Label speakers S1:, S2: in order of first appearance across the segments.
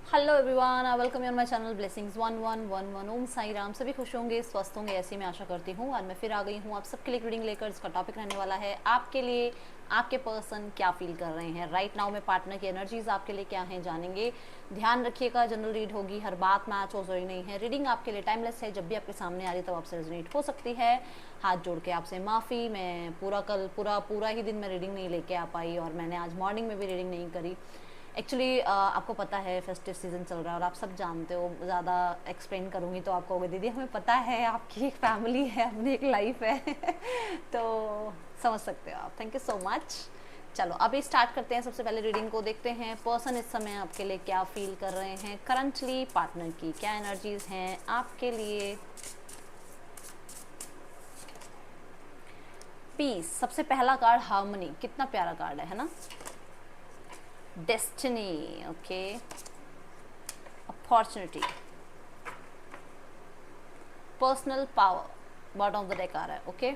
S1: Hello everyone, welcome you on my channel blessings 1111। ओम साई राम। सभी खुश होंगे, स्वस्थ होंगे, ऐसी मैं आशा करती हूँ। आज मैं फिर आ गई हूँ आप सबके लिए रीडिंग लेकर। इसका टॉपिक रहने वाला है आपके लिए आपके पर्सन क्या फील कर रहे हैं राइट नाउ में। पार्टनर की एनर्जीज आपके लिए क्या हैं जानेंगे। ध्यान रखिएगा, जनरल रीड होगी, हर बात मैच हो जरूरी नहीं है। रीडिंग आपके लिए टाइमलेस है, जब भी आपके सामने आ रही है तब आपसे रेजोनेट हो सकती है। हाथ जोड़ के आपसे माफ़ी, मैं पूरा ही दिन मैं रीडिंग नहीं लेके आ पाई और मैंने आज मॉर्निंग में भी रीडिंग नहीं करी। एक्चुअली आपको पता है फेस्टिव सीजन चल रहा है और आप सब जानते हो। ज़्यादा एक्सप्लेन करूँगी तो आपको होगा दीदी हमें पता है, आपकी एक फैमिली है, अपनी एक लाइफ है तो समझ सकते हो आप। Thank you so much. चलो अभी स्टार्ट करते हैं। सबसे पहले रीडिंग को देखते हैं। पर्सन इस समय आपके लिए क्या फील कर रहे हैं करंटली, पार्टनर की क्या एनर्जीज हैं आपके लिए। पीस, सबसे पहला कार्ड हार्मनी, कितना प्यारा कार्ड है ना। Destiny, okay. Opportunity, personal power, bottom of the deck आ रहा है, ओके।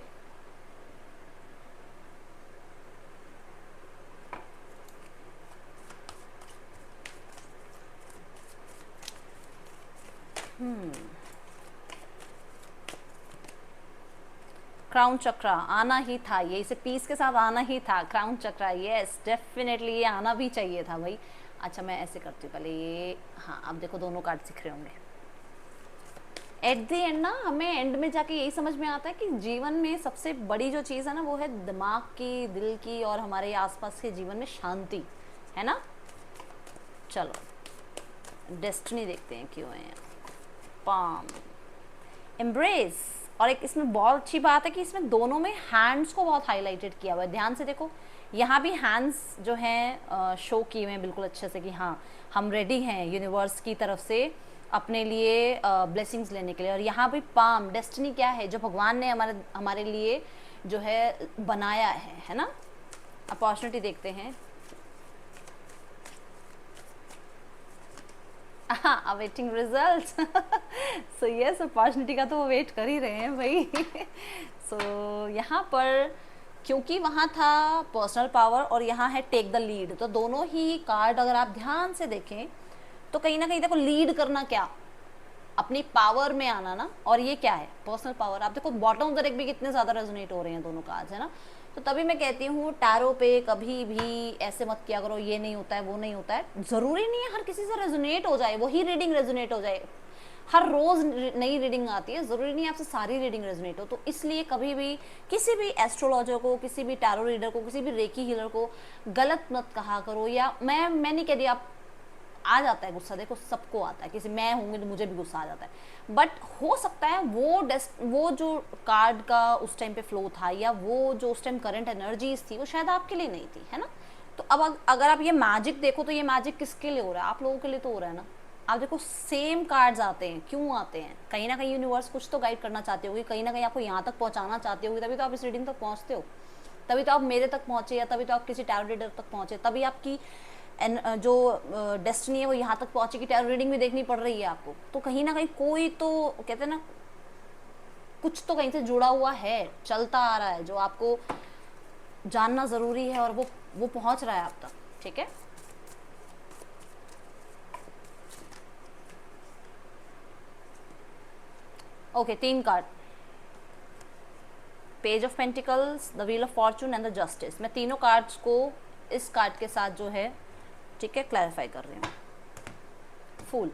S1: क्राउन चक्रा आना ही था, ये इसे पीस के साथ आना ही था। क्राउन चक्रा, यस डेफिनेटली ये आना भी चाहिए था भाई। अच्छा मैं ऐसे करती हूँ पहले ये, हाँ अब देखो दोनों कार्ड दिख रहे होंगे। एट द एंड ना, हमें एंड में जाके यही समझ में आता है कि जीवन में सबसे बड़ी जो चीज़ है ना वो है दिमाग की, दिल की और हमारे आसपास के जीवन में शांति, है ना। चलो डेस्टिनी देखते हैं क्यों है। पाम, एम्ब्रेस, और एक इसमें बहुत अच्छी बात है कि इसमें दोनों में हैंड्स को बहुत हाईलाइटेड किया हुआ है। ध्यान से देखो, यहाँ भी हैंड्स जो हैं शो किए हुए हैं बिल्कुल अच्छे से कि हाँ हम रेडी हैं यूनिवर्स की तरफ से अपने लिए ब्लेसिंग्स लेने के लिए। और यहाँ भी पाम, डेस्टिनी क्या है, जो भगवान ने हमारे हमारे लिए जो है बनाया है ना। अपॉर्चुनिटी देखते हैं। हाँ, awaiting result. So yes, opportunity का तो वो वेट कर ही रहे हैं भाई। सो यहाँ पर क्योंकि वहाँ था पर्सनल पावर और यहाँ है टेक द लीड, तो दोनों ही कार्ड अगर आप ध्यान से देखें तो कहीं ना कहीं देखो लीड करना क्या, अपनी पावर में आना ना। और ये क्या है, पर्सनल पावर। आप देखो बॉटम ऑफ द डेक भी कितने ज़्यादा रेजोनेट हो रहे हैं दोनों कार्ड्स, है ना। तो तभी मैं कहती हूँ टैरो पे कभी भी ऐसे मत किया करो, ये नहीं होता है वो नहीं होता है। ज़रूरी नहीं है हर किसी से रेजोनेट हो जाए, वही रीडिंग रेजोनेट हो जाए। हर रोज़ नई रीडिंग आती है, ज़रूरी नहीं है आपसे सारी रीडिंग रेजोनेट हो। तो इसलिए कभी भी किसी भी एस्ट्रोलॉजर को, किसी भी टैरो रीडर को, किसी भी रेकी हीलर को गलत मत कहा करो। या मैं नहीं कह रही, आप आ जाता है गुस्सा, देखो सबको आता है, किसी मैं होंगी तो मुझे भी गुस्सा आ जाता है। बट हो सकता है वो जो कार्ड का उस टाइम पे फ्लो था या वो जो उस टाइम करंट एनर्जीज थी वो शायद आपके लिए नहीं थी, है ना। तो अब अगर आप ये मैजिक देखो तो ये मैजिक किसके लिए हो रहा है, आप लोगों के लिए तो हो रहा है ना। आप देखो सेम कार्ड्स आते हैं, क्यों आते हैं, कहीं ना कहीं यूनिवर्स कुछ तो गाइड करना चाहते होगी, कहीं ना कहीं आपको यहाँ तक पहुँचाना चाहते होगी, तभी तो आप इस रीडिंग तक पहुँचते हो, तभी तो आप मेरे तक पहुँचे, या तभी तो आप किसी टैरो रीडर तक पहुँचे, तभी आपकी जो डेस्टिनी है वो यहाँ तक पहुंची कि टैरो रीडिंग भी देखनी पड़ रही है आपको। तो कहीं ना कहीं कोई तो कहते हैं ना, कुछ तो कहीं से जुड़ा हुआ है, चलता आ रहा है, जो आपको जानना ज़रूरी है और वो पहुंच रहा है आप तक, ठीक है। Okay, 3 card, page of pentacles, the wheel of Fortune and the justice. मैं तीनों कार्ड्स को इस कार्ड के साथ जो है ठीक है क्लैरिफाई कर रही हूँ। फूल,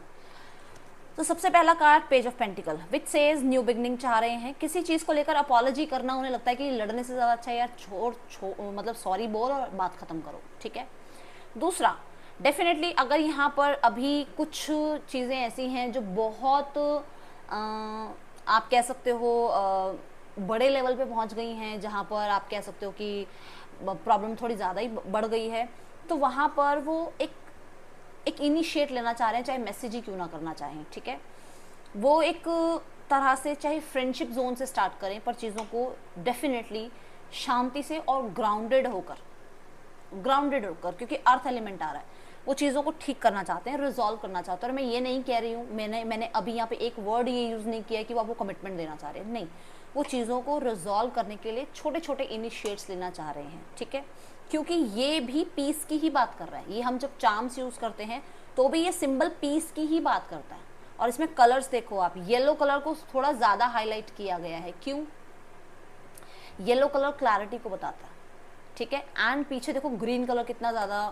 S1: तो सबसे पहला card page of pentacle which says new beginning चाह रहे हैं। किसी चीज़ को लेकर अपॉलॉजी करना उन्हें लगता है कि लड़ने से ज़्यादा अच्छा है यार मतलब सॉरी बोल और बात ख़त्म करो, ठीक है। दूसरा, डेफिनेटली अगर यहाँ पर अभी कुछ चीज़ें ऐसी हैं जो बहुत आप कह सकते हो बड़े लेवल पे पहुँच गई हैं, जहाँ पर आप कह सकते हो कि प्रॉब्लम थोड़ी ज़्यादा ही बढ़ गई है, तो वहाँ पर वो एक इनिशिएट लेना चाह रहे हैं, चाहे मैसेज ही क्यों ना करना चाहें, ठीक है। वो एक तरह से चाहे फ्रेंडशिप जोन से स्टार्ट करें, पर चीज़ों को डेफिनेटली शांति से और ग्राउंडेड होकर, क्योंकि अर्थ एलिमेंट आ रहा है, वो चीज़ों को ठीक करना चाहते हैं, रिजॉल्व करना चाहते हैं। और मैं ये नहीं कह रही हूँ, मैंने अभी यहाँ पे एक वर्ड ये यूज़ नहीं किया कि वो आपको कमिटमेंट देना चाह रहे हैं, नहीं। वो चीज़ों को रिजॉल्व करने के लिए छोटे छोटे इनिशिएट्स लेना चाह रहे हैं, ठीक है। क्योंकि ये भी पीस की ही बात कर रहा है। ये हम जब चार्म्स यूज़ करते हैं तो भी ये सिंबल पीस की ही बात करता है। और इसमें कलर्स देखो आप, येलो कलर को थोड़ा ज़्यादा हाईलाइट किया गया है। क्यों? येलो कलर क्लैरिटी को बताता है, ठीक है। एंड पीछे देखो ग्रीन कलर कितना ज़्यादा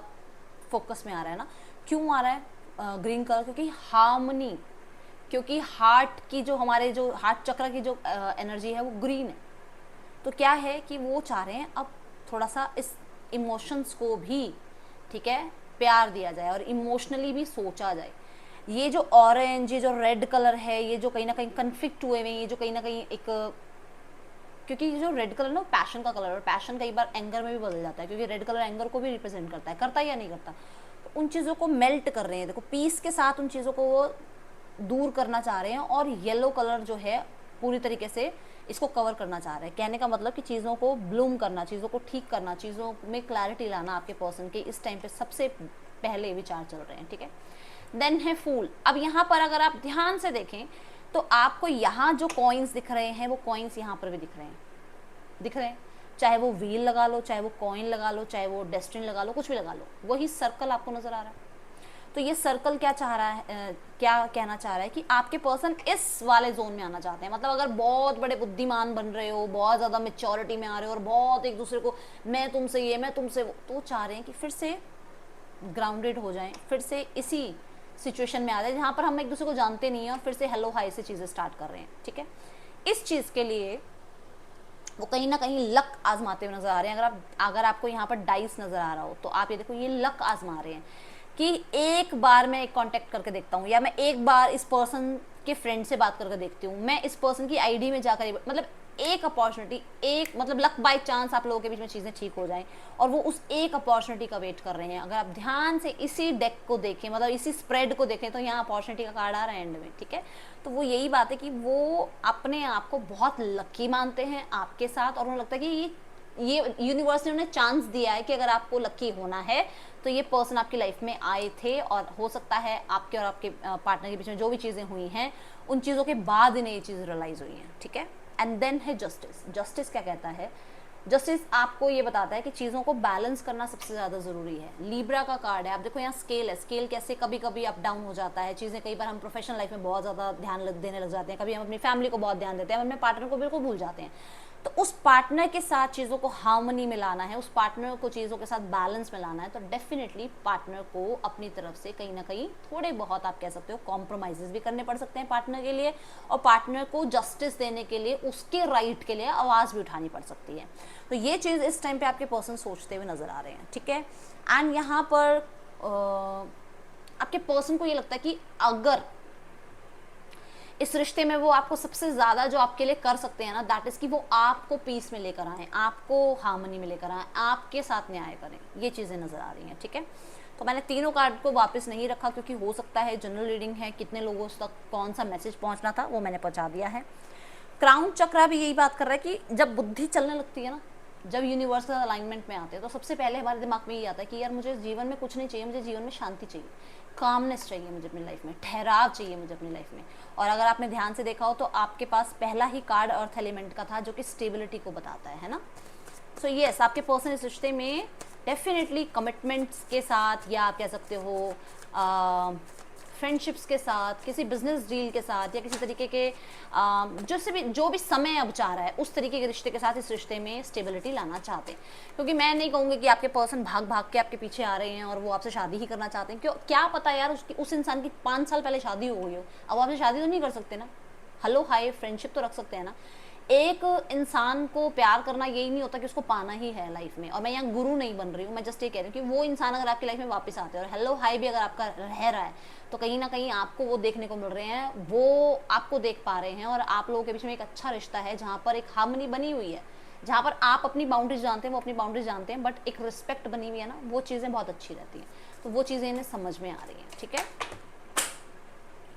S1: फोकस में आ रहा है ना। क्यों आ रहा है ग्रीन कलर? क्योंकि हार्मनी, क्योंकि हार्ट की जो हमारे जो हार्ट चक्र की जो एनर्जी है वो ग्रीन है। तो क्या है कि वो चाह रहे हैं अब थोड़ा सा इस इमोशंस को भी, ठीक है, प्यार दिया जाए और इमोशनली भी सोचा जाए। ये जो ऑरेंज, ये जो रेड कलर है, ये जो कहीं ना कहीं कन्फ्लिक्ट हुए हुए, ये जो कहीं ना कहीं एक, क्योंकि ये जो रेड कलर ना पैशन का कलर है, और पैशन कई बार एंगर में भी बदल जाता है, क्योंकि रेड कलर एंगर को भी रिप्रेजेंट करता है, करता है या नहीं करता। तो उन चीज़ों को मेल्ट कर रहे हैं, देखो पीस के साथ उन चीज़ों को वो दूर करना चाह रहे हैं। और येलो कलर जो है पूरी तरीके से इसको कवर करना चाह रहे हैं। कहने का मतलब कि चीज़ों को ब्लूम करना, चीज़ों को ठीक करना, चीज़ों में क्लैरिटी लाना आपके पर्सन के इस टाइम पे सबसे पहले विचार चल रहे हैं, ठीक है। देन है फूल। अब यहाँ पर अगर आप ध्यान से देखें तो आपको यहाँ जो कॉइन्स दिख रहे हैं वो कॉइन्स यहाँ पर भी दिख रहे हैं। चाहे वो व्हील लगा लो, चाहे वो कॉइन लगा लो, चाहे वो डेस्टिनी लगा लो, कुछ भी लगा लो, वही सर्कल आपको नजर आ रहा है। तो ये सर्कल क्या चाह रहा है, क्या कहना चाह रहा है कि आपके पर्सन इस वाले जोन में आना चाहते हैं। मतलब अगर बहुत बड़े बुद्धिमान बन रहे हो, बहुत ज़्यादा मेच्योरिटी में आ रहे हो और बहुत एक दूसरे को मैं तुमसे ये, मैं तुमसे वो, तो चाह रहे हैं कि फिर से ग्राउंडेड हो जाएं, फिर से इसी सिचुएशन में आ जाए जहाँ पर हम एक दूसरे को जानते नहीं हैं और फिर से हेलो हाई से चीज़ें स्टार्ट कर रहे हैं, ठीक है। इस चीज़ के लिए वो कहीं ना कहीं लक आजमाते हुए नजर आ रहे हैं। अगर आपको यहाँ पर डाइस नजर आ रहा हो तो आप ये देखो, ये लक आजमा रहे हैं कि एक बार मैं एक कांटेक्ट करके देखता हूँ, या मैं एक बार इस पर्सन के फ्रेंड से बात करके देखती हूँ, मैं इस पर्सन की आईडी में जाकर, मतलब एक अपॉर्चुनिटी, एक मतलब लक बाय चांस आप लोगों के बीच में चीज़ें ठीक हो जाएं, और वो उस एक अपॉर्चुनिटी का वेट कर रहे हैं। अगर आप ध्यान से इसी डेक को देखें, मतलब इसी स्प्रेड को देखें, तो यहाँ अपॉर्चुनिटी का कार्ड आ रहा है एंड में, ठीक है। तो वो यही बात है कि वो अपने आप को बहुत लकी मानते हैं आपके साथ, और उन्हें लगता है कि ये यूनिवर्स ने उन्हें चांस दिया है कि अगर आपको लकी होना है तो ये पर्सन आपकी लाइफ में आए थे, और हो सकता है आपके और आपके पार्टनर के बीच में जो भी चीज़ें हुई हैं उन चीज़ों के बाद इन्हें ये चीज़ रियलाइज़ हुई हैं, ठीक है। एंड देन है जस्टिस। जस्टिस क्या कहता है? जस्टिस आपको ये बताता है कि चीज़ों को बैलेंस करना सबसे ज़्यादा ज़रूरी है। लीब्रा का कार्ड है, आप देखो यहाँ स्केल है। स्केल कैसे कभी कभी अप डाउन हो जाता है चीज़ें, कई बार हम प्रोफेशनल लाइफ में बहुत ज़्यादा ध्यान देने लग जाते हैं, कभी हम अपनी फैमिली को बहुत ध्यान देते हैं, हम अपने पार्टनर को बिल्कुल भूल जाते हैं। तो उस पार्टनर के साथ चीज़ों को हार्मनी में लाना है, उस पार्टनर को चीज़ों के साथ बैलेंस में लाना है, तो डेफिनेटली पार्टनर को अपनी तरफ से कहीं ना कहीं थोड़े बहुत आप कह सकते हो कॉम्प्रोमाइज़ेस भी करने पड़ सकते हैं पार्टनर के लिए, और पार्टनर को जस्टिस देने के लिए, उसके राइट के लिए आवाज़ भी उठानी पड़ सकती है। तो ये चीज़ इस टाइम पे आपके पर्सन सोचते हुए नज़र आ रहे हैं, ठीक है। एंड यहाँ पर आपके पर्सन को ये लगता है कि अगर इस रिश्ते में वो आपको सबसे ज़्यादा जो आपके लिए कर सकते हैं ना, दैट इज़ कि वो आपको पीस में लेकर आएँ, आपको हार्मनी में लेकर आएँ, आपके साथ न्याय करें। ये चीज़ें नज़र आ रही हैं, ठीक है। तो मैंने तीनों कार्ड को वापस नहीं रखा क्योंकि हो सकता है जनरल रीडिंग है, कितने लोगों तक कौन सा मैसेज पहुंचना था वो मैंने पहुंचा दिया है। क्राउन चक्रा भी यही बात कर रहा है कि जब बुद्धि चलने लगती है ना, जब यूनिवर्स के अलाइनमेंट में आते हैं, तो सबसे पहले हमारे दिमाग में ये आता है कि यार मुझे जीवन में कुछ नहीं चाहिए, मुझे जीवन में शांति चाहिए, कामनेस चाहिए मुझे अपनी लाइफ में, ठहराव चाहिए मुझे अपनी लाइफ में। और अगर आपने ध्यान से देखा हो तो आपके पास पहला ही कार्ड अर्थ एलिमेंट का था जो कि स्टेबिलिटी को बताता है ना। सो यस, आपके पर्सन इस रिश्ते में डेफिनेटली कमिटमेंट्स के साथ, या आप कह सकते हो फ्रेंडशिप्स के साथ, किसी बिजनेस डील के साथ, या किसी तरीके के जो भी समय अब चाह रहा है उस तरीके के रिश्ते के साथ इस रिश्ते में स्टेबिलिटी लाना चाहते हैं। क्योंकि मैं नहीं कहूँगी कि आपके पर्सन भाग भाग के आपके पीछे आ रहे हैं और वो आपसे शादी ही करना चाहते हैं। क्यों, क्या पता यार उस इंसान की 5 साल पहले शादी हो गई हो, अब आपसे शादी तो नहीं कर सकते ना, हेलो हाय फ्रेंडशिप तो रख सकते हैं ना। एक इंसान को प्यार करना यही नहीं होता कि उसको पाना ही है लाइफ में। और मैं यहाँ गुरु नहीं बन रही हूँ, मैं जस्ट ये कह रही हूँ कि वो इंसान अगर आपकी लाइफ में वापस आते हैं और हेलो हाई भी अगर आपका रह रहा है, तो कहीं ना कहीं आपको वो देखने को मिल रहे हैं, वो आपको देख पा रहे हैं, और आप लोगों के बीच में एक अच्छा रिश्ता है जहाँ पर एक हार्मनी बनी हुई है, जहाँ पर आप अपनी बाउंड्रीज जानते हैं, वो अपनी बाउंड्रीज जानते हैं, बट एक रिस्पेक्ट बनी हुई है ना, वो चीज़ें बहुत अच्छी रहती हैं। तो वो चीज़ें इन्हें समझ में आ रही हैं, ठीक है।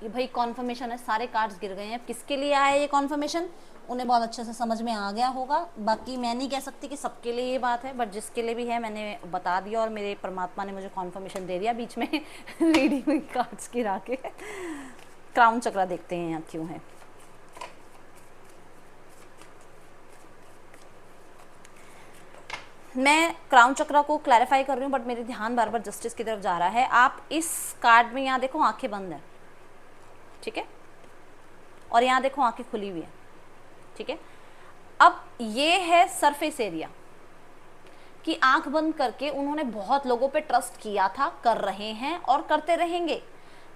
S1: ये भाई कॉन्फर्मेशन है, सारे कार्ड्स गिर गए हैं। किसके लिए आया ये कॉन्फर्मेशन, उन्हें बहुत अच्छे से समझ में आ गया होगा। बाकी मैं नहीं कह सकती कि सबके लिए ये बात है, बट जिसके लिए भी है मैंने बता दिया, और मेरे परमात्मा ने मुझे कॉन्फर्मेशन दे दिया बीच में रीडिंग में कार्ड्स गिरा के। क्राउन चक्रा देखते हैं यहाँ क्यों है। मैं क्राउन चक्रा को क्लैरिफाई कर रही हूँ, बट मेरे ध्यान बार बार जस्टिस की तरफ जा रहा है। आप इस कार्ड में यहाँ देखो आंखें बंद है, ठीक है, और यहाँ देखो आंखें खुली हुई है, ठीक है। अब ये है सरफेस एरिया कि आंख बंद करके उन्होंने बहुत लोगों पे ट्रस्ट किया था, कर रहे हैं और करते रहेंगे,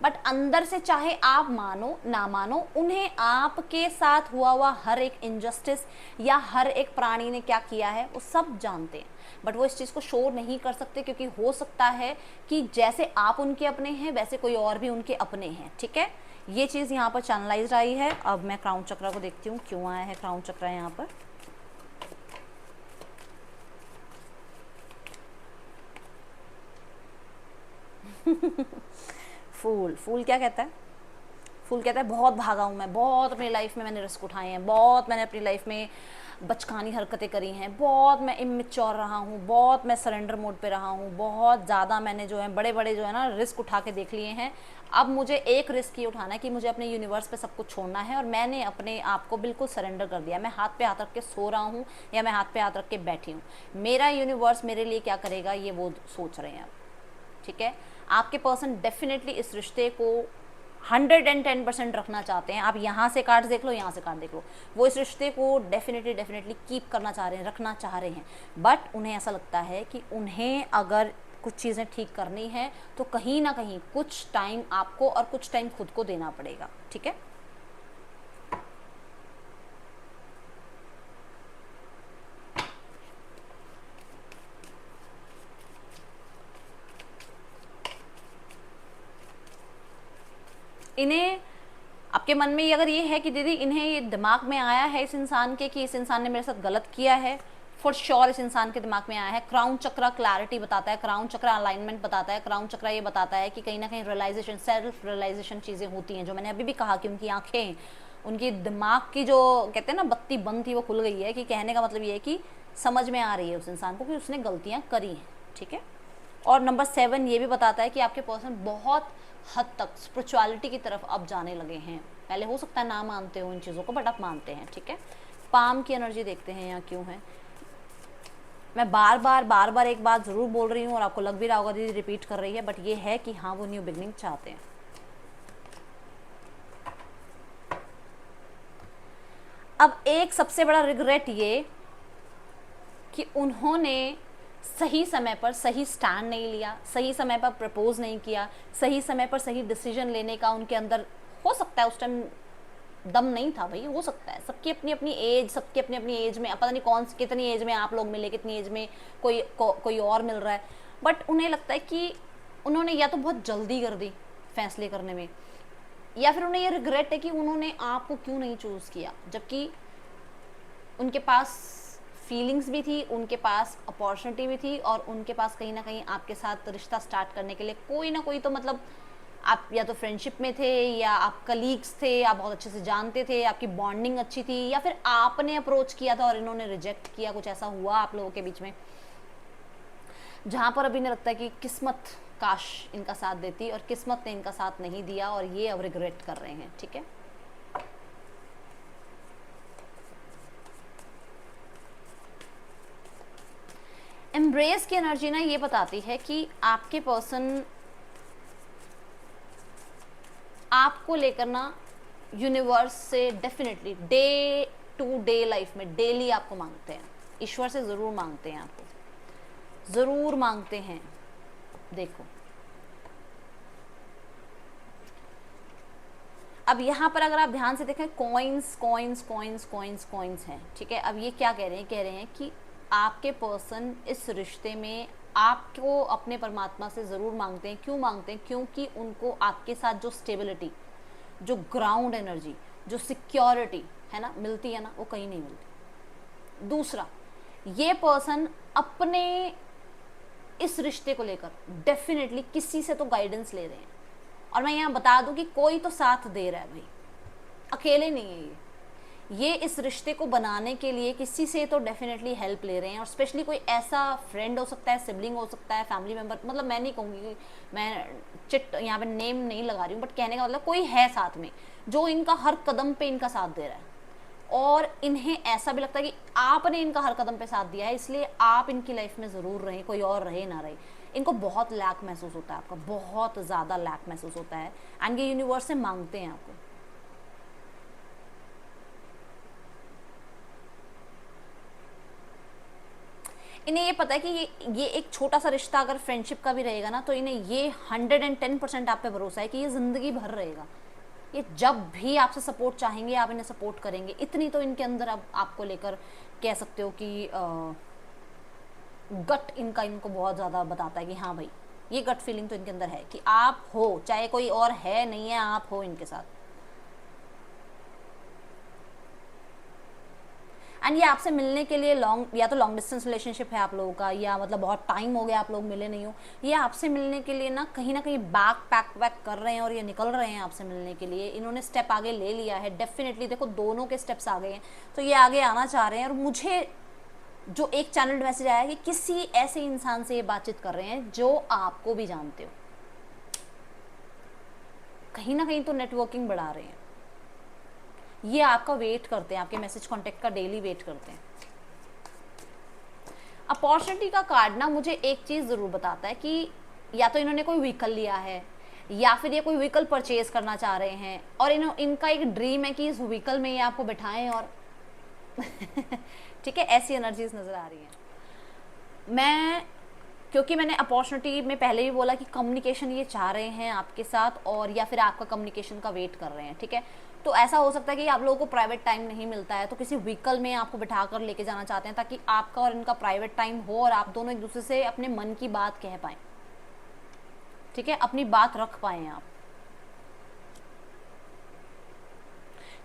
S1: बट अंदर से चाहे आप मानो ना मानो, उन्हें आपके साथ हुआ हर एक इनजस्टिस या हर एक प्राणी ने क्या किया है वो सब जानते हैं, बट वो इस चीज़ को शो नहीं कर सकते, क्योंकि हो सकता है कि जैसे आप उनके अपने हैं वैसे कोई और भी उनके अपने हैं, ठीक है। ये चीज़ यहाँ पर चैनलाइज आई है। अब मैं क्राउन चक्रा को देखती हूँ क्यों आया है क्राउन चक्रा यहाँ पर। फूल क्या कहता है? फूल कहता है बहुत भागा हूँ मैं, बहुत अपनी लाइफ में मैंने रिस्क उठाए हैं, बहुत मैंने अपनी लाइफ में बचकानी हरकतें करी हैं, बहुत मैं इमेच्योर रहा हूँ, बहुत मैं सरेंडर मोड पे रहा हूँ, बहुत ज़्यादा मैंने जो है बड़े बड़े जो है ना रिस्क उठा के देख लिए हैं। अब मुझे एक रिस्क ये उठाना है कि मुझे अपने यूनिवर्स पे सब कुछ छोड़ना है, और मैंने अपने आप को बिल्कुल सरेंडर कर दिया। मैं हाथ पे हाथ रख के सो रहा हूँ या मैं हाथ पे हाथ रख के बैठी हूँ, मेरा यूनिवर्स मेरे लिए क्या करेगा ये वो सोच रहे हैं अब, ठीक है। आपके पर्सन डेफिनेटली इस रिश्ते को 110% रखना चाहते हैं। आप यहाँ से कार्ड देख लो, यहाँ से कार्ड देख लो, वो इस रिश्ते को डेफिनेटली कीप करना चाह रहे हैं, रखना चाह रहे हैं, बट उन्हें ऐसा लगता है कि उन्हें अगर कुछ चीज़ें ठीक करनी है तो कहीं ना कहीं कुछ टाइम आपको और कुछ टाइम खुद को देना पड़ेगा, ठीक है। इन्हें आपके मन में अगर ये है कि दीदी इन्हें ये दिमाग में आया है इस इंसान के कि इस इंसान ने मेरे साथ गलत किया है, फॉर श्योर इस इंसान के दिमाग में आया है। क्राउन चक्रा क्लैरिटी बताता है, क्राउन चक्रा अलाइनमेंट बताता है, क्राउन चक्रा ये बताता है कि कहीं ना कहीं रियलाइजेशन, सेल्फ रियलाइजेशन चीज़ें होती हैं, जो मैंने अभी भी कहा कि उनकी आंखें, उनकी दिमाग की जो कहते हैं ना बत्ती बंद थी वो खुल गई है, कि कहने का मतलब ये है कि समझ में आ रही है उस इंसान को कि उसने गलतियाँ करी हैं, ठीक है। और नंबर 7 ये भी बताता है कि आपके पर्सन बहुत हद तक स्पिरिचुअलिटी की तरफ अब जाने लगे हैं। पहले हो सकता है ना मानते हो इन चीज़ों को, बट अब मानते हैं, ठीक है। पाम की एनर्जी देखते हैं यहाँ क्यों है। मैं बार बार एक बात ज़रूर बोल रही हूँ और आपको लग भी रहा होगा दीदी रिपीट कर रही है, बट ये है कि हाँ वो न्यू बिगनिंग चाहते हैं। अब एक सबसे बड़ा रिग्रेट ये कि उन्होंने सही समय पर सही स्टैंड नहीं लिया, सही समय पर प्रपोज नहीं किया, सही समय पर सही डिसीजन लेने का उनके अंदर हो सकता है उस टाइम दम नहीं था भाई, हो सकता है। सबकी अपनी अपनी एज, सबकी अपनी अपनी एज में, पता नहीं कौन कितनी एज में आप लोग मिले, कितनी एज में कोई और मिल रहा है, बट उन्हें लगता है कि उन्होंने या तो बहुत जल्दी कर दी फैसले करने में, या फिर उन्हें ये रिग्रेट है कि उन्होंने आपको क्यों नहीं चूज़ किया, जबकि उनके पास फीलिंग्स भी थी, उनके पास अपॉर्चुनिटी भी थी, और उनके पास कहीं ना कहीं आपके साथ रिश्ता स्टार्ट करने के लिए कोई ना कोई तो मतलब आप या तो फ्रेंडशिप में थे, या आप कलीग्स थे, आप बहुत अच्छे से जानते थे, आपकी बॉन्डिंग अच्छी थी, या फिर आपने अप्रोच किया था और इन्होंने रिजेक्ट किया, कुछ ऐसा हुआ आप लोगों के बीच में, जहाँ पर अभी नहीं लगता है कि किस्मत काश इनका साथ देती, और किस्मत ने इनका साथ नहीं दिया और ये अब रिग्रेट कर रहे हैं, ठीक है। एम्ब्रेस की एनर्जी ना ये बताती है कि आपके पर्सन आपको लेकर ना यूनिवर्स से definitely day to day life में डेली आपको मांगते हैं, ईश्वर से ज़रूर मांगते हैं, आपको ज़रूर मांगते हैं। देखो अब यहाँ पर अगर आप ध्यान से देखें, coins coins coins coins coins हैं, ठीक है। अब ये क्या कह रहे हैं? कह रहे हैं कि आपके पर्सन इस रिश्ते में आपको अपने परमात्मा से ज़रूर मांगते हैं। क्यों मांगते हैं? क्योंकि उनको आपके साथ जो स्टेबिलिटी, जो ग्राउंड एनर्जी, जो सिक्योरिटी है ना, मिलती है ना, वो कहीं नहीं मिलती। दूसरा, ये पर्सन अपने इस रिश्ते को लेकर डेफिनेटली किसी से तो गाइडेंस ले रहे हैं, और मैं यहाँ बता दूं कि कोई तो साथ दे रहा है भाई, अकेले नहीं है ये इस रिश्ते को बनाने के लिए किसी से तो डेफिनेटली हेल्प ले रहे हैं, और स्पेशली कोई ऐसा फ्रेंड हो सकता है, सिबलिंग हो सकता है, फैमिली मेम्बर, मतलब मैं नहीं कहूँगी, मैं चिट यहाँ पे नेम नहीं लगा रही हूँ, बट कहने का मतलब कोई है साथ में जो इनका हर कदम पे इनका साथ दे रहा है, और इन्हें ऐसा भी लगता है कि आपने इनका हर कदम पे साथ दिया है, इसलिए आप इनकी लाइफ में ज़रूर रहें, कोई और रहे ना रहे। इनको बहुत लैक महसूस होता है, आपका बहुत ज़्यादा लैक महसूस होता है, एंड ये यूनिवर्स से मांगते हैं आपको। इन्हें ये पता है कि ये एक छोटा सा रिश्ता अगर फ्रेंडशिप का भी रहेगा ना, तो इन्हें ये 110% आप पे भरोसा है कि ये ज़िंदगी भर रहेगा। ये जब भी आपसे सपोर्ट चाहेंगे आप इन्हें सपोर्ट करेंगे। इतनी तो इनके अंदर अब आपको लेकर कह सकते हो कि गट इनका इनको बहुत ज़्यादा बताता है कि हाँ भाई, ये गट फीलिंग तो इनके अंदर है कि आप हो, चाहे कोई और है नहीं है, आप हो इनके साथ। एंड ये आपसे मिलने के लिए या तो लॉन्ग डिस्टेंस रिलेशनशिप है आप लोगों का, या मतलब बहुत टाइम हो गया आप लोग मिले नहीं हो, ये आपसे मिलने के लिए ना कहीं बैक पैक वैक कर रहे हैं और ये निकल रहे हैं आपसे मिलने के लिए। इन्होंने स्टेप आगे ले लिया है डेफिनेटली, देखो दोनों के स्टेप्स आ गए हैं, तो ये आगे आना चाह रहे हैं। और मुझे जो एक चैनल मैसेज आया कि किसी ऐसे इंसान से ये बातचीत कर रहे हैं जो आपको भी जानते हो, कहीं ना कहीं तो नेटवर्किंग बढ़ा रहे हैं। ये आपका वेट करते हैं, आपके मैसेज कांटेक्ट का डेली वेट करते हैं। अपॉर्चुनिटी का कार्ड ना मुझे एक चीज़ ज़रूर बताता है कि या तो इन्होंने कोई व्हीकल लिया है, या फिर ये कोई व्हीकल परचेज करना चाह रहे हैं, और इनका एक ड्रीम है कि इस व्हीकल में ये आपको बिठाएं और ठीक है, ऐसी एनर्जीज नज़र आ रही हैं। क्योंकि मैंने अपॉर्चुनिटी में पहले भी बोला कि कम्युनिकेशन ये चाह रहे हैं आपके साथ, और या फिर आपका कम्युनिकेशन का वेट कर रहे हैं, ठीक है। तो ऐसा हो सकता है कि आप लोगों को प्राइवेट टाइम नहीं मिलता है, तो किसी व्हीकल में आपको बिठा कर लेके जाना चाहते हैं ताकि आपका और इनका प्राइवेट टाइम हो और आप दोनों एक दूसरे से अपने मन की बात कह पाएँ, ठीक है, अपनी बात रख पाएँ आप।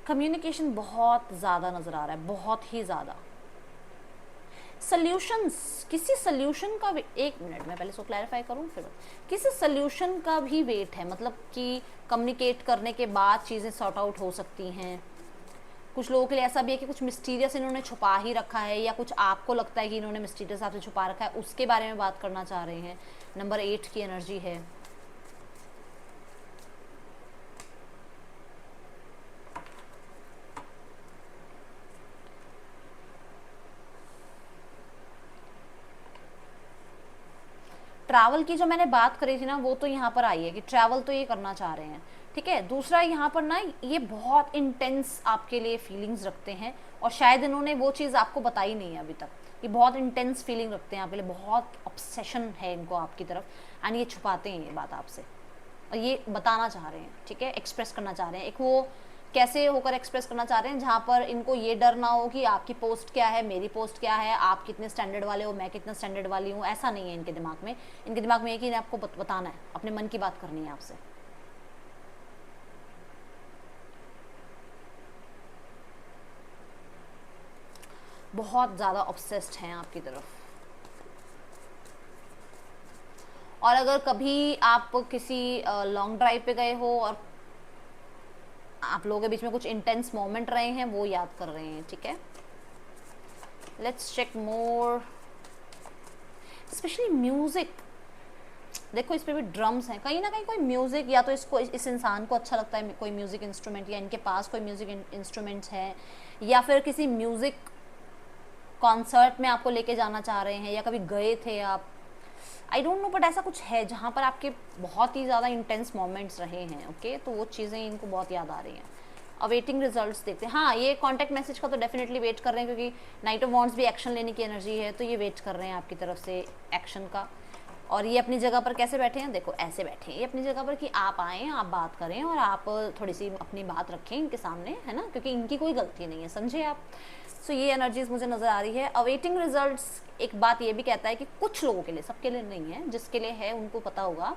S1: कम्युनिकेशन बहुत ज़्यादा नज़र आ रहा है, बहुत ही ज़्यादा। सल्यूशंस, किसी सल्यूशन का भी, एक मिनट मैं पहले इसको क्लैरिफाई करूं फिर, किसी सल्यूशन का भी वेट है, मतलब कि कम्युनिकेट करने के बाद चीज़ें सॉर्ट आउट हो सकती हैं। कुछ लोगों के लिए ऐसा भी है कि कुछ मिस्टीरियस इन्होंने छुपा ही रखा है, या कुछ आपको लगता है कि इन्होंने मिस्टीरियस आपसे छुपा रखा है, उसके बारे में बात करना चाह रहे हैं। नंबर 8 की एनर्जी है। ट्रैवल की जो मैंने बात करी थी ना, वो तो यहाँ पर आई है कि ट्रैवल तो ये करना चाह रहे हैं, ठीक है। दूसरा यहाँ पर ना ये बहुत इंटेंस आपके लिए फीलिंग्स रखते हैं, और शायद इन्होंने वो चीज़ आपको बताई नहीं है अभी तक। ये बहुत इंटेंस फीलिंग रखते हैं आपके लिए, बहुत ऑब्सेशन है इनको आपकी तरफ, एंड ये छुपाते हैं ये बात आपसे, और ये बताना चाह रहे हैं, ठीक है, एक्सप्रेस करना चाह रहे हैं। एक वो कैसे होकर एक्सप्रेस करना चाह रहे हैं जहाँ पर इनको ये डर ना हो कि आपकी पोस्ट क्या है, मेरी पोस्ट क्या है, आप कितने स्टैंडर्ड वाले हो, मैं कितना स्टैंडर्ड वाली हूँ, ऐसा नहीं है इनके दिमाग में। इनके दिमाग में है कि आपको बताना है, अपने मन की बात करनी है आपसे। बहुत ज़्यादा ऑब्सेस्ड हैं आपकी तरफ। और अगर कभी आप किसी लॉन्ग ड्राइव पे गए हो और आप लोगों के बीच में कुछ इंटेंस मोमेंट रहे हैं, वो याद कर रहे हैं, ठीक है। Let's check more, specially music. देखो इस पे भी ड्रम्स हैं, कहीं ना कहीं कोई म्यूजिक, या तो इस इंसान को अच्छा लगता है कोई म्यूजिक इंस्ट्रूमेंट, या इनके पास कोई म्यूजिक इंस्ट्रूमेंट्स हैं, या फिर किसी म्यूजिक कॉन्सर्ट में आपको लेके जाना चाह रहे हैं, या कभी गए थे आप, आई डोंट नो, बट ऐसा कुछ है जहाँ पर आपके बहुत ही ज़्यादा इंटेंस मोमेंट्स रहे हैं, ओके। तो वो चीज़ें इनको बहुत याद आ रही हैं। अवेटिंग रिजल्ट्स देखते हैं। हाँ, ये कॉन्टैक्ट मैसेज का तो डेफिनेटली वेट कर रहे हैं, क्योंकि नाइट ऑफ वॉन्ड्स भी एक्शन लेने की एनर्जी है, तो ये वेट कर रहे हैं आपकी तरफ से एक्शन का। और ये अपनी जगह पर कैसे बैठे हैं, देखो ऐसे बैठे हैं ये अपनी जगह पर कि आप आएँ, आप बात करें, और आप थोड़ी सी अपनी बात रखें इनके सामने, है ना, क्योंकि इनकी कोई गलती नहीं है, समझे आप। सो ये एनर्जीज मुझे नज़र आ रही है। अवेटिंग रिजल्ट्स एक बात ये भी कहता है कि कुछ लोगों के लिए, सबके लिए नहीं है, जिसके लिए है उनको पता होगा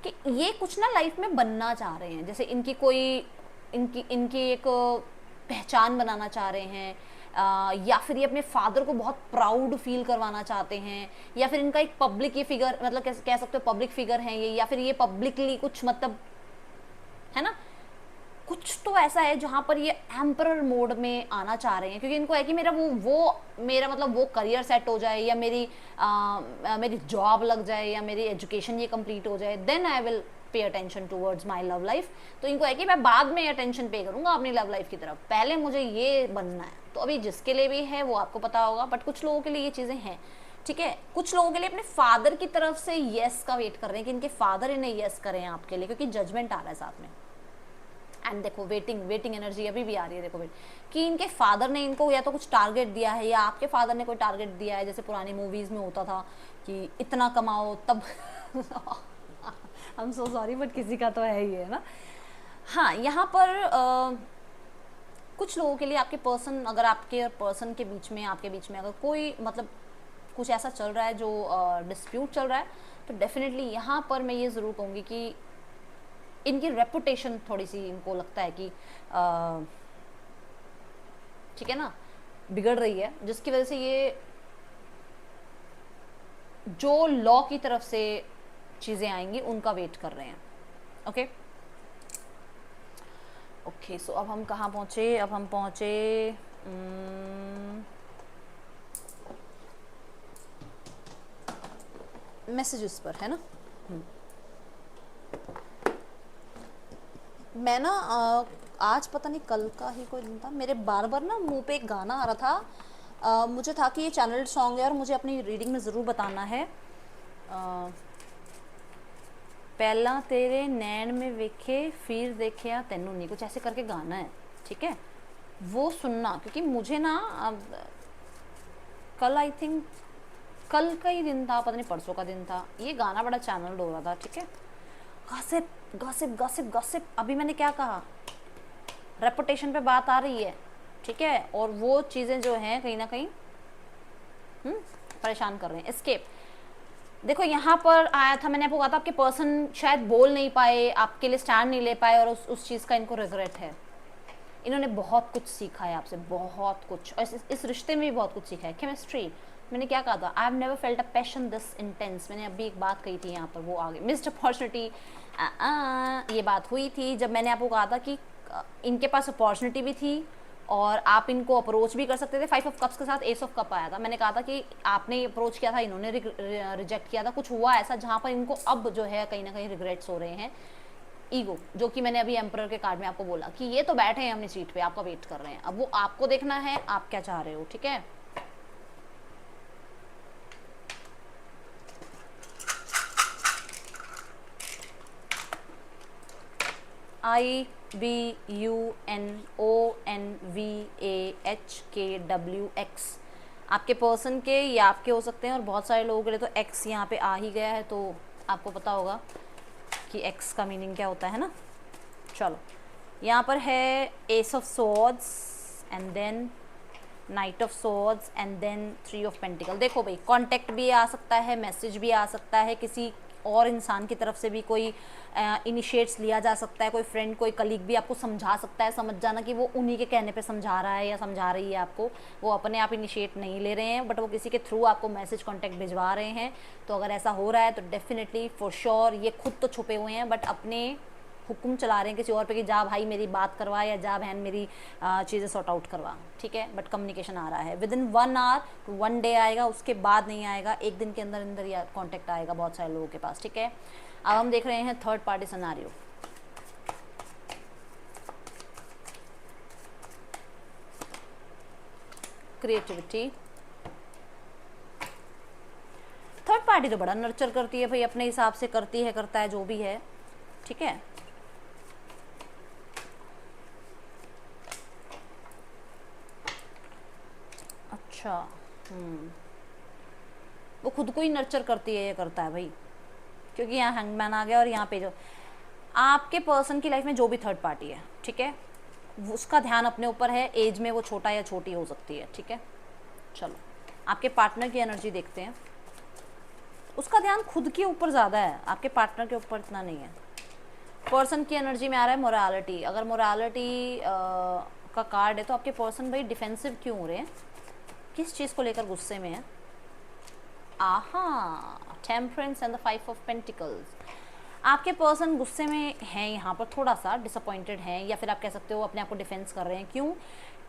S1: कि ये कुछ ना लाइफ में बनना चाह रहे हैं, जैसे इनकी कोई इनकी एक पहचान बनाना चाह रहे हैं, या फिर ये अपने फादर को बहुत प्राउड फील करवाना चाहते हैं, या फिर इनका एक पब्लिक ये फिगर, मतलब कह सकते हो पब्लिक फिगर है ये, या फिर ये पब्लिकली कुछ, मतलब है ना, कुछ तो ऐसा है जहाँ पर ये एम्परर मोड में आना चाह रहे हैं, क्योंकि इनको है कि मेरा मेरा मतलब वो करियर सेट हो जाए, या मेरी जॉब लग जाए, या मेरी एजुकेशन ये कंप्लीट हो जाए, then I will pay attention towards my love life. तो इनको है कि मैं बाद में अटेंशन पे करूँगा अपनी लव लाइफ की तरफ, पहले मुझे ये बनना है। तो अभी जिसके लिए भी है वो आपको पता होगा, बट कुछ लोगों के लिए ये चीज़ें हैं, ठीक है। कुछ लोगों के लिए अपने फादर की तरफ से यस का वेट कर रहे हैं कि इनके फादर इन्हें यस करें आपके लिए, क्योंकि जजमेंट आ रहा है साथ में। एंड देखो वेटिंग एनर्जी अभी भी आ रही है, देखो वेट कि इनके फादर ने इनको या तो कुछ टारगेट दिया है या आपके फादर ने कोई टारगेट दिया है, जैसे पुरानी मूवीज में होता था कि इतना कमाओ तब I am so sorry but किसी का तो है ही है ना। हाँ, यहाँ पर कुछ लोगों के लिए आपके पर्सन, अगर आपके पर्सन के बीच में, आपके बीच में अगर कोई मतलब कुछ ऐसा चल रहा है जो डिस्प्यूट चल रहा है, तो डेफिनेटली यहाँ पर मैं ये ज़रूर कहूँगी कि इनकी रेपुटेशन थोड़ी सी इनको लगता है कि ठीक है ना, बिगड़ रही है, जिसकी वजह से ये जो लॉ की तरफ से चीज़ें आएंगी उनका वेट कर रहे हैं। ओके ओके, सो अब हम कहाँ पहुँचे? अब हम पहुँचे मैसेजेस पर, है ना। मैं ना आज पता नहीं कल का ही कोई दिन था, मेरे बार बार ना मुंह पे एक गाना आ रहा था। मुझे था कि ये चैनल सॉन्ग है और मुझे अपनी रीडिंग में ज़रूर बताना है। पहला तेरे नैन में वेखे फिर देखिया तेनू नहीं, कुछ ऐसे करके गाना है, ठीक है, वो सुनना, क्योंकि मुझे ना कल आई थिंक कल का ही दिन था, पता नहीं परसों का दिन था, ये गाना बड़ा चैनल हो रहा था, ठीक है। गॉसिप गॉसिप गॉसिप गॉसिप, अभी मैंने क्या कहा, रेपुटेशन पे बात आ रही है, ठीक है, और वो चीज़ें जो हैं कहीं ना कहीं परेशान कर रहे हैं। एस्केप, देखो यहाँ पर आया था, मैंने आपको कहा था आपके पर्सन शायद बोल नहीं पाए, आपके लिए स्टैंड नहीं ले पाए और उस चीज़ का इनको रिग्रेट है। इन्होंने बहुत कुछ सीखा है आपसे, बहुत कुछ, और इस रिश्ते में भी बहुत कुछ सीखा है। केमिस्ट्री, मैंने क्या कहा था, I have never felt a passion this intense, मैंने अभी एक बात कही थी यहाँ पर, वो आगे मिस्ड अपॉर्चुनिटी, ये बात हुई थी जब मैंने आपको कहा था कि इनके पास अपॉर्चुनिटी भी थी और आप इनको अप्रोच भी कर सकते थे। 5 ऑफ कप्स के साथ एस ऑफ कप आया था, मैंने कहा था कि आपने अप्रोच किया था, इन्होंने रिजेक्ट किया था, कुछ हुआ ऐसा जहाँ पर इनको अब जो है कहीं ना कहीं रिग्रेट्स हो रहे हैं। ईगो, जो कि मैंने अभी एम्परर के कार्ड में आपको बोला कि ये तो बैठे हैं अपनी सीट पे, आपका वेट कर रहे हैं, अब वो आपको देखना है आप क्या चाह रहे हो, ठीक है। IBUNONVAHKWX, आपके पर्सन के या आपके हो सकते हैं, और बहुत सारे लोगों के लिए तो एक्स यहाँ पे आ ही गया है, तो आपको पता होगा कि एक्स का मीनिंग क्या होता है ना। चलो, यहाँ पर है ace of swords and then knight of swords and then 3 of pentacle. देखो भाई, कांटेक्ट भी आ सकता है, मैसेज भी आ सकता है, किसी और इंसान की तरफ से भी कोई इनिशिएट्स लिया जा सकता है, कोई फ्रेंड कोई कलीग भी आपको समझा सकता है, समझ जाना कि वो उन्हीं के कहने पे समझा रहा है या समझा रही है आपको, वो अपने आप इनिशिएट नहीं ले रहे हैं, बट वो किसी के थ्रू आपको मैसेज कॉन्टेक्ट भिजवा रहे हैं। तो अगर ऐसा हो रहा है तो डेफिनेटली फॉर श्योर ये खुद तो छुपे हुए हैं बट अपने हुक्म चला रहे हैं किसी और पे कि जा भाई मेरी बात करवा या जा बहन मेरी चीज़ें सॉर्ट आउट करवा, ठीक है। बट कम्युनिकेशन आ रहा है, within 1 hour to 1 day आएगा, उसके बाद नहीं आएगा, एक दिन के अंदर अंदर या कॉन्टेक्ट आएगा बहुत सारे लोगों के पास, ठीक है। अब हम देख रहे हैं third party scenario. Creativity, third party तो बड़ा नर्चर करती है भाई, अपने हिसाब से करती है, करता है जो भी है, ठीक है। अच्छा, वो खुद को ही नर्चर करती है, ये करता है भाई, क्योंकि यहाँ हैंगमैन आ गया और यहाँ पे जो आपके पर्सन की लाइफ में जो भी थर्ड पार्टी है, ठीक है, उसका ध्यान अपने ऊपर है, एज में वो छोटा या छोटी हो सकती है, ठीक है। चलो, आपके पार्टनर की एनर्जी देखते हैं, उसका ध्यान खुद के ऊपर ज़्यादा है, आपके पार्टनर के ऊपर इतना नहीं है। पर्सन की एनर्जी में आ रहा है मोरालिटी, अगर मोरालिटी का कार्ड है तो आपके पर्सन भाई डिफेंसिव क्यों हो रहे हैं, किस चीज़ को लेकर गुस्से में है। आहा, temperance and the 5 of pentacles, आपके पर्सन गुस्से में हैं, यहाँ पर थोड़ा सा डिसअपॉइंटेड हैं, या फिर आप कह सकते हो अपने आप को डिफेंस कर रहे हैं। क्यों?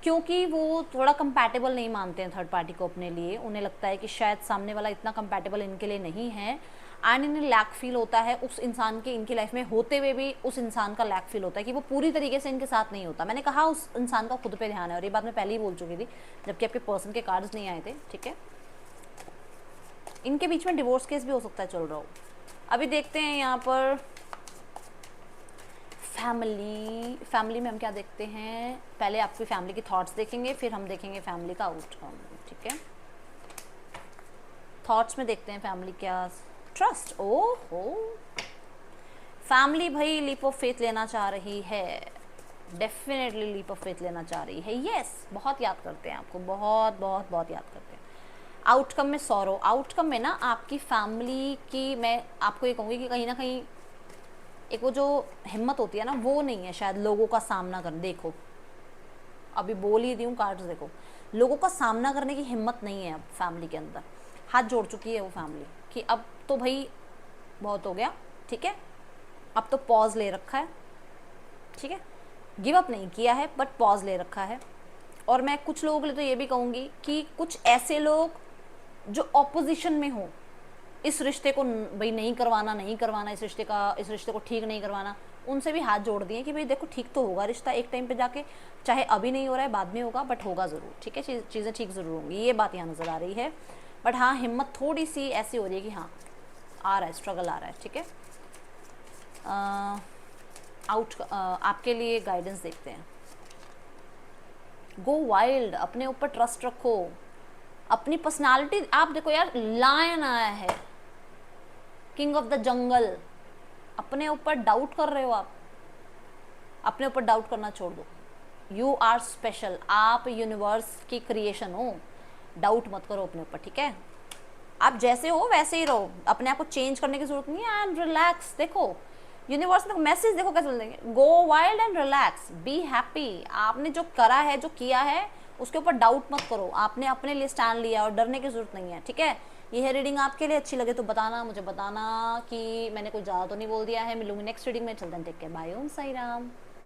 S1: क्योंकि वो थोड़ा कंपैटिबल नहीं मानते हैं थर्ड पार्टी को अपने लिए, उन्हें लगता है कि शायद सामने वाला इतना कंपैटिबल इनके लिए नहीं है, एंड इन्हें लैक फील होता है उस इंसान के इनकी लाइफ में होते हुए भी, उस इंसान का लैक फील होता है कि वो पूरी तरीके से इनके साथ नहीं होता। मैंने कहा उस इंसान का खुद पे ध्यान है, और ये बात मैं पहले ही बोल चुकी थी जबकि आपके पर्सन के कार्ड्स नहीं आए थे, ठीक है। इनके बीच में डिवोर्स केस भी हो सकता है चल रहा हो। अभी देखते हैं यहाँ पर फैमिली में हम क्या देखते हैं, पहले आपकी फैमिली की थॉट्स देखेंगे, फिर हम देखेंगे फैमिली का आउटकम, ठीक है। थॉट्स में देखते हैं फैमिली क्या, ट्रस्ट, ओहो फैमिली भाई लीप ऑफ फेथ लेना चाह रही है, डेफिनेटली लीप ऑफ फेथ लेना चाह रही है, यस बहुत याद करते हैं आपको, बहुत बहुत बहुत याद करते हैं। आउटकम में सॉरो, आउटकम में ना आपकी फैमिली की, मैं आपको ये कहूँगी कि कहीं ना कहीं एक वो जो हिम्मत होती है ना वो नहीं है शायद लोगों का सामना करने, देखो अभी बोल ही रही हूँ कार्ड्स देखो, लोगों का सामना करने की हिम्मत नहीं है अब फैमिली के अंदर, हाथ जोड़ चुकी है वो फैमिली कि अब तो भाई बहुत हो गया, ठीक है, अब तो पॉज ले रखा है, ठीक है, गिव अप नहीं किया है बट पॉज ले रखा है। और मैं कुछ लोगों के लिए तो ये भी कहूँगी कि कुछ ऐसे लोग जो ऑपोजिशन में हो, इस रिश्ते को भाई नहीं करवाना, इस रिश्ते को ठीक नहीं करवाना, उनसे भी हाथ जोड़ दिए कि भाई देखो ठीक तो होगा रिश्ता एक टाइम पे जाके, चाहे अभी नहीं हो रहा है बाद में होगा बट होगा ज़रूर, ठीक है, चीज़ें ठीक ज़रूर होंगी, ये बात यहाँ नज़र आ रही है। बट हाँ हिम्मत थोड़ी सी ऐसी हो रही है कि हाँ आ रहा है, स्ट्रगल आ रहा है, ठीक है। आपके लिए गाइडेंस देखते हैं, गो वाइल्ड, अपने ऊपर ट्रस्ट रखो, अपनी पर्सनालिटी, आप देखो यार लायन आया है, किंग ऑफ द जंगल, अपने ऊपर डाउट कर रहे हो आप, अपने ऊपर डाउट करना छोड़ दो, यू आर स्पेशल, आप यूनिवर्स की क्रिएशन हो, डाउट मत करो अपने ऊपर, ठीक है, आप जैसे हो वैसे ही रहो, अपने आप को चेंज करने की जरूरत नहीं है, एंड रिलैक्स, देखो यूनिवर्स में मैसेज देखो क्या चल देंगे, go wild and relax, be happy, आपने जो करा है जो किया है उसके ऊपर डाउट मत करो, आपने अपने लिए स्टैंड लिया और डरने की जरूरत नहीं है, ठीक है। ये है रीडिंग आपके लिए, अच्छी लगे तो बताना, मुझे बताना कि मैंने कुछ ज़्यादा तो नहीं बोल दिया है। मिलूंगी नेक्स्ट रीडिंग में, चलते हैं, टेक केयर, बाय, ओम साई राम।